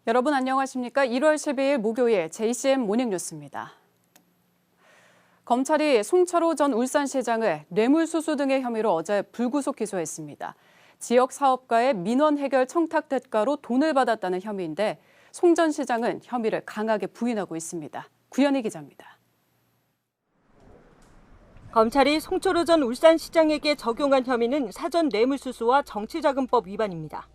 여러분 안녕하십니까? 1월 12일 목요일 JCM 모닝뉴스입니다. 검찰이 송철호 전 울산시장을 뇌물수수 등의 혐의로 어제 불구속 기소했습니다. 지역 사업가의 민원 해결 청탁 대가로 돈을 받았다는 혐의인데 송 전 시장은 혐의를 강하게 부인하고 있습니다. 구현희 기자입니다. 검찰이 송철호 전 울산시장에게 적용한 혐의는 사전 뇌물수수와 정치자금법 위반입니다.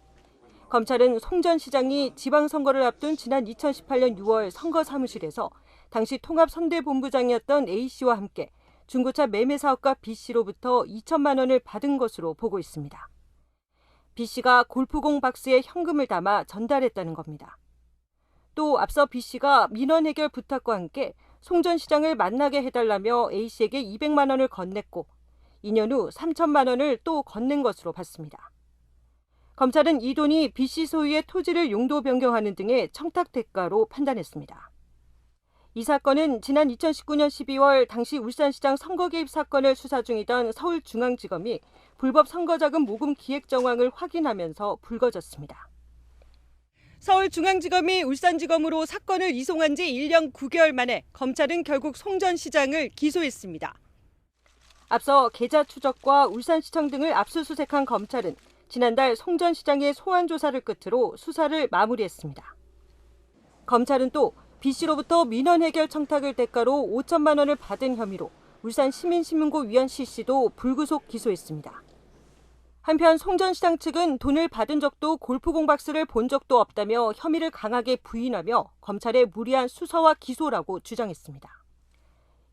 검찰은 송 전 시장이 지방선거를 앞둔 지난 2018년 6월 선거 사무실에서 당시 통합선대본부장이었던 A씨와 함께 중고차 매매사업가 B씨로부터 2천만 원을 받은 것으로 보고 있습니다. B씨가 골프공 박스에 현금을 담아 전달했다는 겁니다. 또 앞서 B씨가 민원 해결 부탁과 함께 송 전 시장을 만나게 해달라며 A씨에게 200만 원을 건넸고 2년 후 3천만 원을 또 건넨 것으로 봤습니다. 검찰은 이 돈이 B씨 소유의 토지를 용도 변경하는 등의 청탁 대가로 판단했습니다. 이 사건은 지난 2019년 12월 당시 울산시장 선거 개입 사건을 수사 중이던 서울중앙지검이 불법 선거자금 모금 기획 정황을 확인하면서 불거졌습니다. 서울중앙지검이 울산지검으로 사건을 이송한 지 1년 9개월 만에 검찰은 결국 송 전 시장을 기소했습니다. 앞서 계좌 추적과 울산시청 등을 압수수색한 검찰은 지난달 송 전 시장의 소환 조사를 끝으로 수사를 마무리했습니다. 검찰은 또 B씨로부터 민원 해결 청탁을 대가로 5천만 원을 받은 혐의로 울산시민신문고 위원 C씨도 불구속 기소했습니다. 한편 송 전 시장 측은 돈을 받은 적도 골프공 박스를 본 적도 없다며 혐의를 강하게 부인하며 검찰의 무리한 수사와 기소라고 주장했습니다.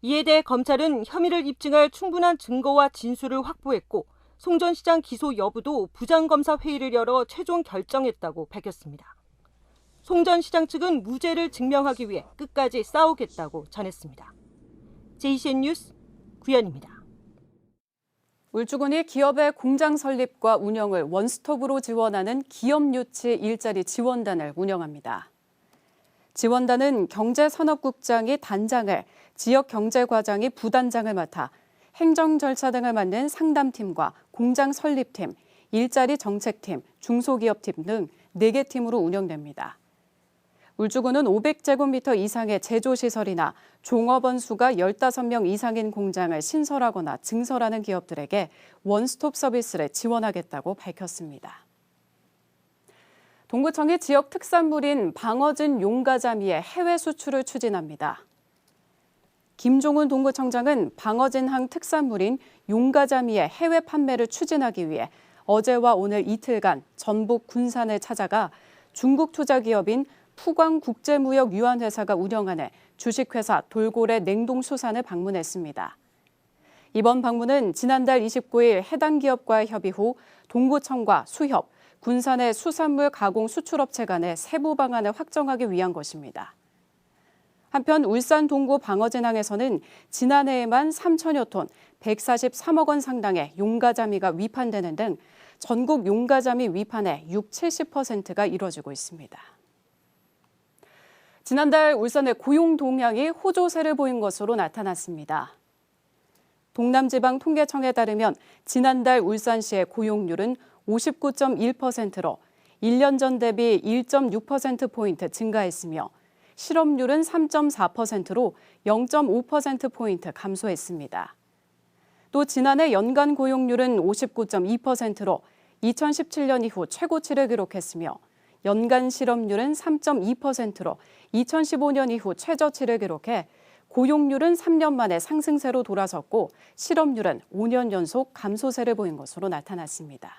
이에 대해 검찰은 혐의를 입증할 충분한 증거와 진술을 확보했고 송 전 시장 기소 여부도 부장검사 회의를 열어 최종 결정했다고 밝혔습니다. 송 전 시장 측은 무죄를 증명하기 위해 끝까지 싸우겠다고 전했습니다. JCN 뉴스 구현입니다. 울주군이 기업의 공장 설립과 운영을 원스톱으로 지원하는 기업유치 일자리 지원단을 운영합니다. 지원단은 경제산업국장이 단장을, 지역경제과장이 부단장을 맡아 행정 절차 등을 맡는 상담팀과 공장 설립팀, 일자리 정책팀, 중소기업팀 등 4개 팀으로 운영됩니다. 울주군은 500제곱미터 이상의 제조시설이나 종업원 수가 15명 이상인 공장을 신설하거나 증설하는 기업들에게 원스톱 서비스를 지원하겠다고 밝혔습니다. 동구청이 지역 특산물인 방어진 용가자미의 해외 수출을 추진합니다. 김종훈 동구청장은 방어진항 특산물인 용가자미의 해외 판매를 추진하기 위해 어제와 오늘 이틀간 전북 군산을 찾아가 중국 투자기업인 푸광국제무역유한회사가 운영하는 주식회사 돌고래 냉동수산을 방문했습니다. 이번 방문은 지난달 29일 해당 기업과의 협의 후 동구청과 수협, 군산의 수산물 가공 수출업체 간의 세부 방안을 확정하기 위한 것입니다. 한편 울산 동구 방어진항에서는 지난해에만 3천여 톤, 143억 원 상당의 용가자미가 위판되는 등 전국 용가자미 위판의 60-70%가 이뤄지고 있습니다. 지난달 울산의 고용 동향이 호조세를 보인 것으로 나타났습니다. 동남지방통계청에 따르면 지난달 울산시의 고용률은 59.1%로 1년 전 대비 1.6%포인트 증가했으며 실업률은 3.4%로 0.5%포인트 감소했습니다. 또 지난해 연간 고용률은 59.2%로 2017년 이후 최고치를 기록했으며 연간 실업률은 3.2%로 2015년 이후 최저치를 기록해 고용률은 3년 만에 상승세로 돌아섰고 실업률은 5년 연속 감소세를 보인 것으로 나타났습니다.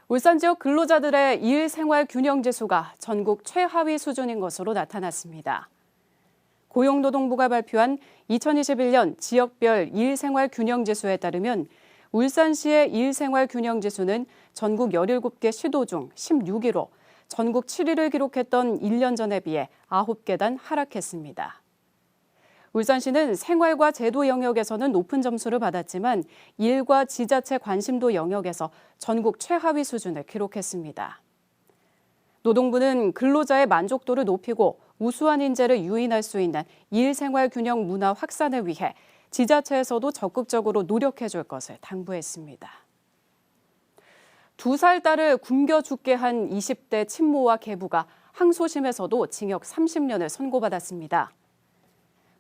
울산 지역 근로자들의 일 생활 균형 지수가 전국 최하위 수준인 것으로 나타났습니다. 고용노동부가 발표한 2021년 지역별 일 생활 균형 지수에 따르면 울산시의 일 생활 균형 지수는 전국 17개 시도 중 16위로 전국 7위를 기록했던 1년 전에 비해 9계단 하락했습니다. 울산시는 생활과 제도 영역에서는 높은 점수를 받았지만 일과 지자체 관심도 영역에서 전국 최하위 수준을 기록했습니다. 노동부는 근로자의 만족도를 높이고 우수한 인재를 유인할 수 있는 일 생활 균형 문화 확산을 위해 지자체에서도 적극적으로 노력해 줄 것을 당부했습니다. 2살 딸을 굶겨 죽게 한 20대 친모와 계부가 항소심에서도 징역 30년을 선고받았습니다.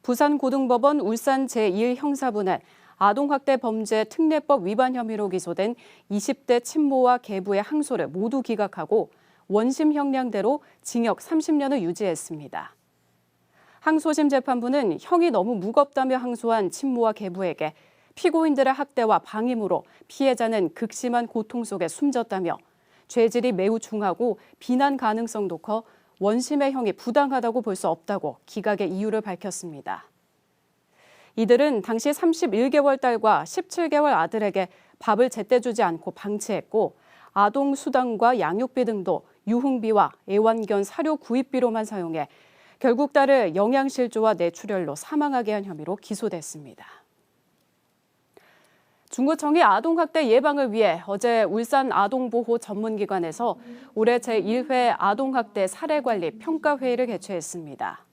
부산고등법원 울산 제1형사부는 아동학대 범죄 특례법 위반 혐의로 기소된 20대 친모와 계부의 항소를 모두 기각하고 원심 형량대로 징역 30년을 유지했습니다. 항소심 재판부는 형이 너무 무겁다며 항소한 친모와 계부에게 피고인들의 학대와 방임으로 피해자는 극심한 고통 속에 숨졌다며 죄질이 매우 중하고 비난 가능성도 커 원심의 형이 부당하다고 볼 수 없다고 기각의 이유를 밝혔습니다. 이들은 당시 31개월 딸과 17개월 아들에게 밥을 제때 주지 않고 방치했고 아동 수당과 양육비 등도 유흥비와 애완견 사료 구입비로만 사용해 결국 딸을 영양실조와 뇌출혈로 사망하게 한 혐의로 기소됐습니다. 중구청이 아동학대 예방을 위해 어제 울산 아동보호 전문기관에서 올해 제1회 아동학대 사례관리 평가회의를 개최했습니다.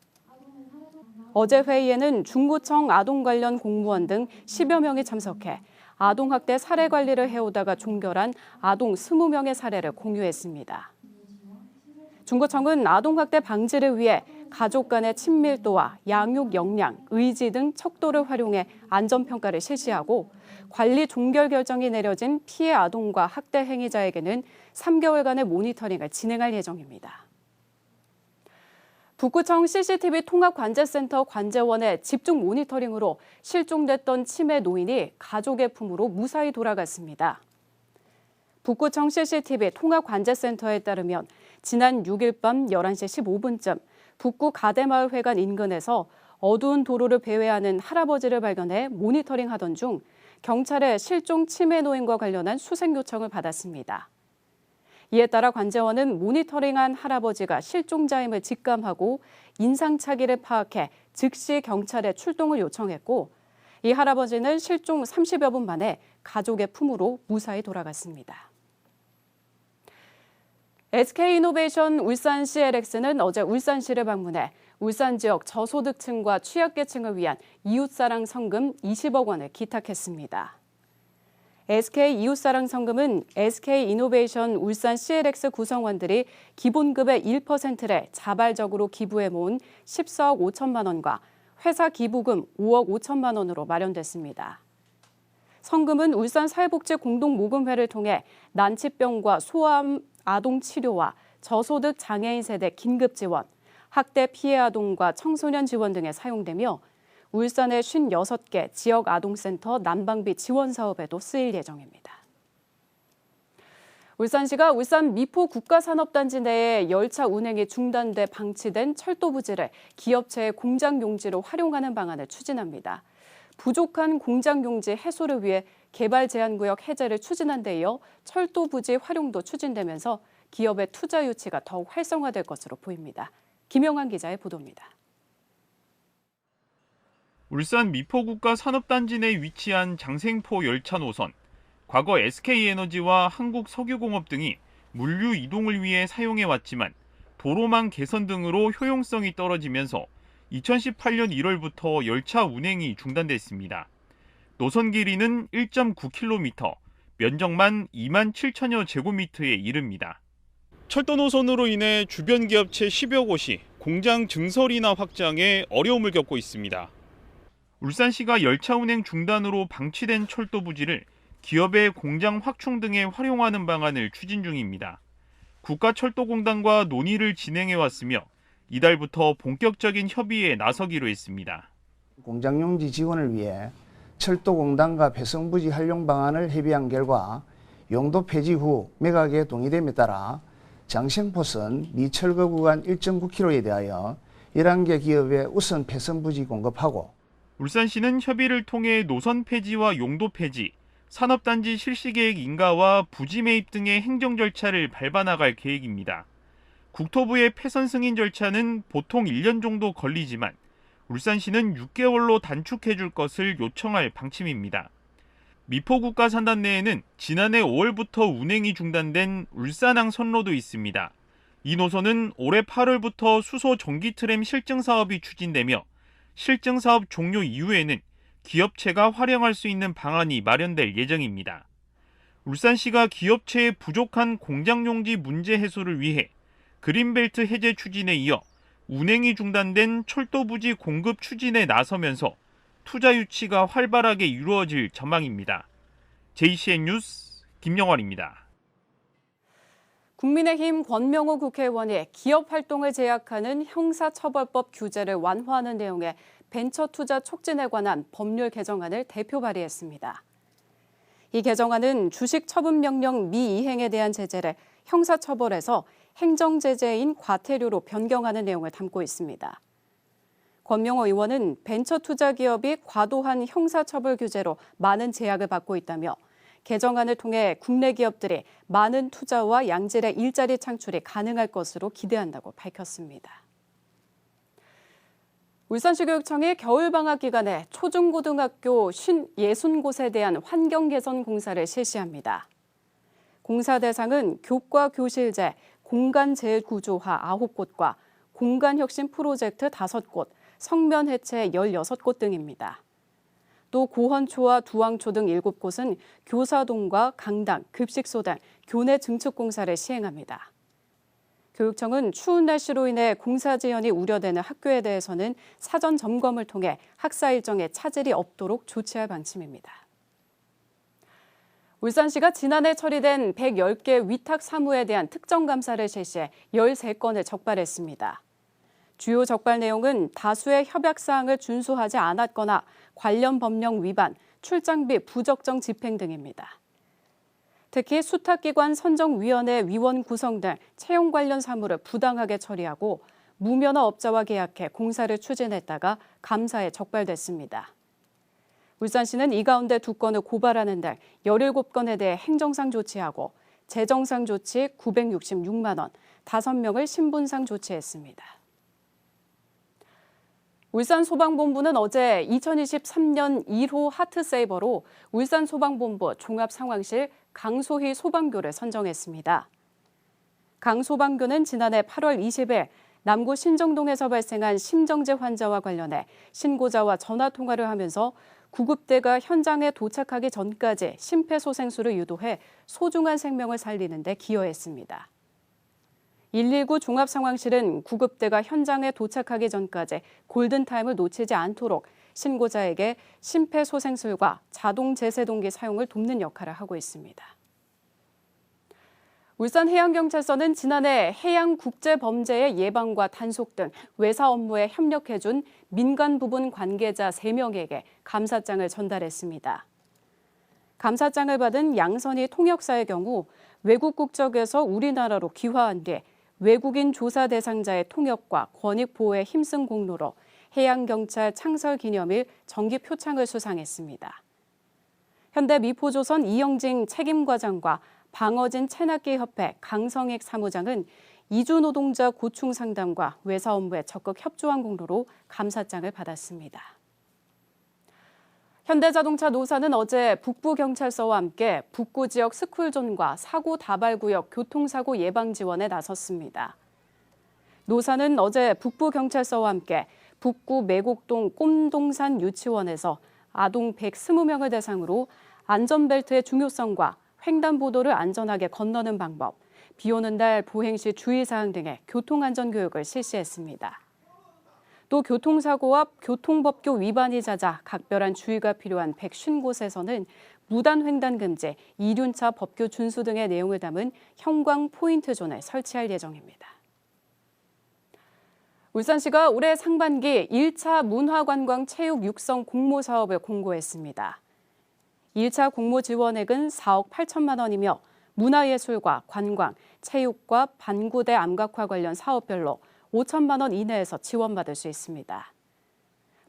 어제 회의에는 중구청 아동 관련 공무원 등 10여 명이 참석해 아동학대 사례관리를 해오다가 종결한 아동 20명의 사례를 공유했습니다. 중구청은 아동학대 방지를 위해 가족 간의 친밀도와 양육 역량, 의지 등 척도를 활용해 안전평가를 실시하고 관리 종결 결정이 내려진 피해 아동과 학대 행위자에게는 3개월간의 모니터링을 진행할 예정입니다. 북구청 CCTV 통합관제센터 관제원의 집중 모니터링으로 실종됐던 치매 노인이 가족의 품으로 무사히 돌아갔습니다. 북구청 CCTV 통합관제센터에 따르면 지난 6일 밤 11시 15분쯤 북구 가대마을 회관 인근에서 어두운 도로를 배회하는 할아버지를 발견해 모니터링하던 중 경찰에 실종 치매 노인과 관련한 수색 요청을 받았습니다. 이에 따라 관제원은 모니터링한 할아버지가 실종자임을 직감하고 인상착의를 파악해 즉시 경찰에 출동을 요청했고 이 할아버지는 실종 30여 분 만에 가족의 품으로 무사히 돌아갔습니다. SK이노베이션 울산 CLX는 어제 울산시를 방문해 울산 지역 저소득층과 취약계층을 위한 이웃사랑 성금 20억 원을 기탁했습니다. SK 이웃사랑 성금은 SK이노베이션 울산 CLX 구성원들이 기본급의 1%를 자발적으로 기부해 모은 14억 5천만 원과 회사 기부금 5억 5천만 원으로 마련됐습니다. 성금은 울산 사회복지공동모금회를 통해 난치병과 소아암 아동 치료와 저소득 장애인 세대 긴급 지원, 학대 피해 아동과 청소년 지원 등에 사용되며 울산의 56개 지역 아동센터 난방비 지원 사업에도 쓰일 예정입니다. 울산시가 울산 미포 국가산업단지 내에 열차 운행이 중단돼 방치된 철도 부지를 기업체의 공장 용지로 활용하는 방안을 추진합니다. 부족한 공장 용지 해소를 위해 개발 제한구역 해제를 추진한 데 이어 철도 부지 활용도 추진되면서 기업의 투자 유치가 더욱 활성화될 것으로 보입니다. 김영환 기자의 보도입니다. 울산 미포국가산업단지 내 위치한 장생포 열차 노선. 과거 SK에너지와 한국석유공업 등이 물류 이동을 위해 사용해왔지만 도로망 개선 등으로 효용성이 떨어지면서 2018년 1월부터 열차 운행이 중단됐습니다. 노선 길이는 1.9km, 면적만 2만 7천여 제곱미터에 이릅니다. 철도 노선으로 인해 주변 기업체 10여 곳이 공장 증설이나 확장에 어려움을 겪고 있습니다. 울산시가 열차 운행 중단으로 방치된 철도 부지를 기업의 공장 확충 등에 활용하는 방안을 추진 중입니다. 국가철도공단과 논의를 진행해왔으며 이달부터 본격적인 협의에 나서기로 했습니다. 공장용지 지원을 위해 철도공단과 배성부지 활용 방안을 협의한 결과 용도 폐지 후 매각에 동의됨에 따라 장생포선 미철거 구간 1.9km에 대하여 11개 기업에 우선 배선부지 공급하고 울산시는 협의를 통해 노선 폐지와 용도 폐지, 산업단지 실시계획 인가와 부지 매입 등의 행정 절차를 밟아나갈 계획입니다. 국토부의 폐선 승인 절차는 보통 1년 정도 걸리지만 울산시는 6개월로 단축해 줄 것을 요청할 방침입니다. 미포국가산단 내에는 지난해 5월부터 운행이 중단된 울산항 선로도 있습니다. 이 노선은 올해 8월부터 수소 전기 트램 실증 사업이 추진되며 실증 사업 종료 이후에는 기업체가 활용할 수 있는 방안이 마련될 예정입니다. 울산시가 기업체의 부족한 공장용지 문제 해소를 위해 그린벨트 해제 추진에 이어 운행이 중단된 철도부지 공급 추진에 나서면서 투자 유치가 활발하게 이루어질 전망입니다. JCN 뉴스 김영환입니다. 국민의힘 권명호 국회의원이 기업 활동을 제약하는 형사처벌법 규제를 완화하는 내용의 벤처투자 촉진에 관한 법률 개정안을 대표 발의했습니다. 이 개정안은 주식처분명령 미이행에 대한 제재를 형사처벌에서 행정제재인 과태료로 변경하는 내용을 담고 있습니다. 권명호 의원은 벤처투자기업이 과도한 형사처벌 규제로 많은 제약을 받고 있다며 개정안을 통해 국내 기업들이 많은 투자와 양질의 일자리 창출이 가능할 것으로 기대한다고 밝혔습니다. 울산시 교육청이 겨울방학 기간에 초중고등학교 60곳에 대한 환경 개선 공사를 실시합니다. 공사 대상은 교과 교실제, 공간 재구조화 9곳과 공간혁신 프로젝트 5곳, 성면 해체 16곳 등입니다. 또 고헌초와 두왕초 등 7곳은 교사동과 강당, 급식소 등 교내 증축 공사를 시행합니다. 교육청은 추운 날씨로 인해 공사 지연이 우려되는 학교에 대해서는 사전 점검을 통해 학사 일정에 차질이 없도록 조치할 방침입니다. 울산시가 지난해 처리된 110개 위탁 사무에 대한 특정 감사를 실시해 13건을 적발했습니다. 주요 적발 내용은 다수의 협약사항을 준수하지 않았거나 관련 법령 위반, 출장비 부적정 집행 등입니다. 특히 수탁기관 선정위원회 위원 구성 등 채용 관련 사무를 부당하게 처리하고 무면허 업자와 계약해 공사를 추진했다가 감사에 적발됐습니다. 울산시는 이 가운데 2건을 고발하는 등 17건에 대해 행정상 조치하고 재정상 조치 966만 원, 5명을 신분상 조치했습니다. 울산소방본부는 어제 2023년 1호 하트세이버로 울산소방본부 종합상황실 강소희 소방교를 선정했습니다. 강 소방교는 지난해 8월 20일 남구 신정동에서 발생한 심정지 환자와 관련해 신고자와 전화통화를 하면서 구급대가 현장에 도착하기 전까지 심폐소생술을 유도해 소중한 생명을 살리는 데 기여했습니다. 119 종합상황실은 구급대가 현장에 도착하기 전까지 골든타임을 놓치지 않도록 신고자에게 심폐소생술과 자동 제세동기 사용을 돕는 역할을 하고 있습니다. 울산해양경찰서는 지난해 해양국제범죄의 예방과 단속 등 외사 업무에 협력해준 민간 부분 관계자 3명에게 감사장을 전달했습니다. 감사장을 받은 양선희 통역사의 경우 외국 국적에서 우리나라로 귀화한 뒤 외국인 조사 대상자의 통역과 권익 보호에 힘쓴 공로로 해양경찰 창설기념일 정기 표창을 수상했습니다. 현대미포조선 이영징 책임과장과 방어진 채낚기협회 강성익 사무장은 이주 노동자 고충 상담과 외사 업무에 적극 협조한 공로로 감사장을 받았습니다. 현대자동차 노사는 어제 북부경찰서와 함께 북구 지역 스쿨존과 사고 다발구역 교통사고 예방 지원에 나섰습니다. 노사는 어제 북부경찰서와 함께 북구 매곡동 꼼동산 유치원에서 아동 120명을 대상으로 안전벨트의 중요성과 횡단보도를 안전하게 건너는 방법, 비 오는 날 보행 시 주의사항 등의 교통안전교육을 실시했습니다. 또 교통사고와 교통법규 위반이 잦아 각별한 주의가 필요한 150곳에서는 무단 횡단 금지, 이륜차 법규 준수 등의 내용을 담은 형광 포인트존을 설치할 예정입니다. 울산시가 올해 상반기 1차 문화관광 체육 육성 공모 사업을 공고했습니다. 1차 공모 지원액은 4억 8천만 원이며 문화예술과 관광, 체육과 반구대 암각화 관련 사업별로 5천만 원 이내에서 지원받을 수 있습니다.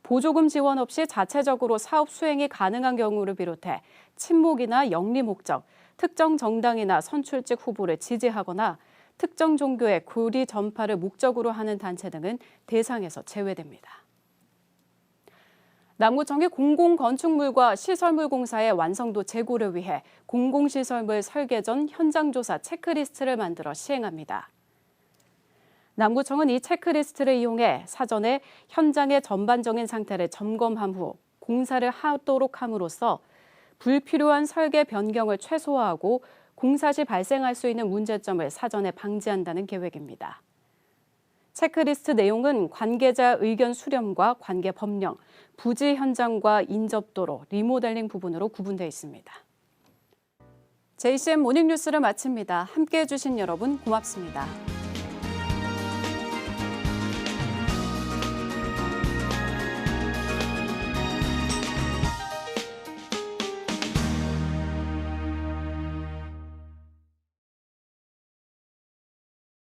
보조금 지원 없이 자체적으로 사업 수행이 가능한 경우를 비롯해 친목이나 영리 목적, 특정 정당이나 선출직 후보를 지지하거나 특정 종교의 교리 전파를 목적으로 하는 단체 등은 대상에서 제외됩니다. 남구청이 공공건축물과 시설물공사의 완성도 제고를 위해 공공시설물 설계 전 현장조사 체크리스트를 만들어 시행합니다. 남구청은 이 체크리스트를 이용해 사전에 현장의 전반적인 상태를 점검한 후 공사를 하도록 함으로써 불필요한 설계 변경을 최소화하고 공사 시 발생할 수 있는 문제점을 사전에 방지한다는 계획입니다. 체크리스트 내용은 관계자 의견 수렴과 관계 법령, 부지 현장과 인접도로, 리모델링 부분으로 구분되어 있습니다. JCM 모닝뉴스를 마칩니다. 함께해 주신 여러분 고맙습니다.